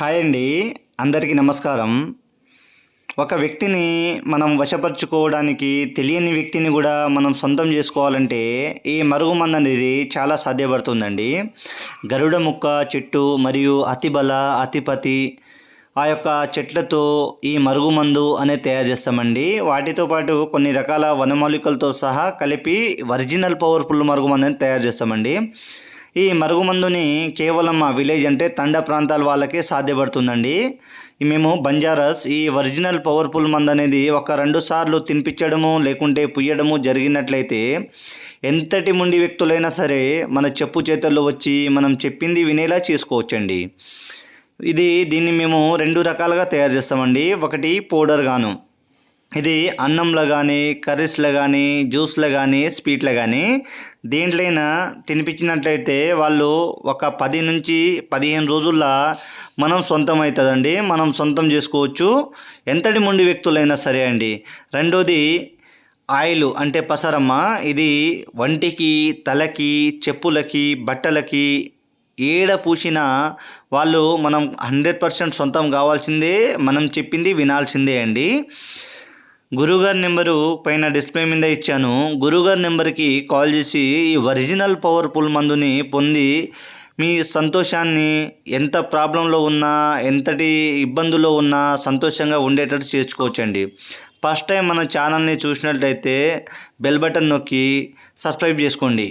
Hi అండి. అందరికీ నమస్కారం. ఒక వ్యక్తిని మనం వశపరుచుకోవడానికి తెలియని వ్యక్తిని కూడా మనం సొంతం చేసుకోవాలంటే ఈ మరుగుమందు అనేది చాలా సాధ్యపడుతుందండి. గరుడ ముక్క చెట్టు మరియు అతిబల, అతిపతి ఆ యొక్క చెట్లతో ఈ మరుగుమందు అనేది తయారు చేస్తామండి. వాటితో పాటు కొన్ని రకాల వనమూలికలతో సహా కలిపి ఒరిజినల్ పవర్ఫుల్ మరుగుమందు అనేది తయారు చేస్తామండి. ఈ మరుగుమందుని కేవలం మా విలేజ్ అంటే తండా ప్రాంతాల వాళ్ళకే సాధ్యపడుతుందండి. మేము బంజారాస్ ఈ ఒరిజినల్ పవర్ఫుల్ మందు అనేది ఒక 2 సార్లు తినిపించడము లేకుంటే పుయ్యడము జరిగినట్లయితే ఎంతటి ముండి వ్యక్తులైనా సరే మన చెప్పు చేతుల్లో వచ్చి మనం చెప్పింది వినేలా చేసుకోవచ్చండి. దీన్ని మేము 2 రకాలుగా తయారు చేస్తామండి. ఒకటి పౌడర్ గాను, ఇది అన్నంలో కానీ, కర్రీస్లో కానీ, జ్యూస్లో కానీ, స్వీట్లో కానీ దేంట్లైనా తినిపించినట్లయితే వాళ్ళు ఒక 10 నుంచి 15 రోజుల్లో మనం సొంతం అవుతుందండి. మనం సొంతం చేసుకోవచ్చు ఎంతటి ముండి వ్యక్తులైనా సరే అండి. రెండోది ఆయిల్ అంటే పసరమ్మ. ఇది వంటికి, తలకి, చెప్పులకి, బట్టలకి ఏడ పూసినా వాళ్ళు మనం 100% సొంతం కావాల్సిందే. మనం చెప్పింది వినాల్సిందే అండి. గురువుగారి నెంబరు పైన డిస్ప్లే మీద ఇచ్చాను. గురువుగారి నెంబర్కి కాల్ చేసి ఈ ఒరిజినల్ పవర్ఫుల్ మందుని పొంది మీ సంతోషాన్ని ఎంత ప్రాబ్లంలో ఉన్నా, ఎంతటి ఇబ్బందుల్లో ఉన్నా సంతోషంగా ఉండేటట్టు చేర్చుకోవచ్చండి. ఫస్ట్ టైం మన ఛానల్ని చూసినట్లయితే బెల్ బటన్ నొక్కి సబ్స్క్రైబ్ చేసుకోండి.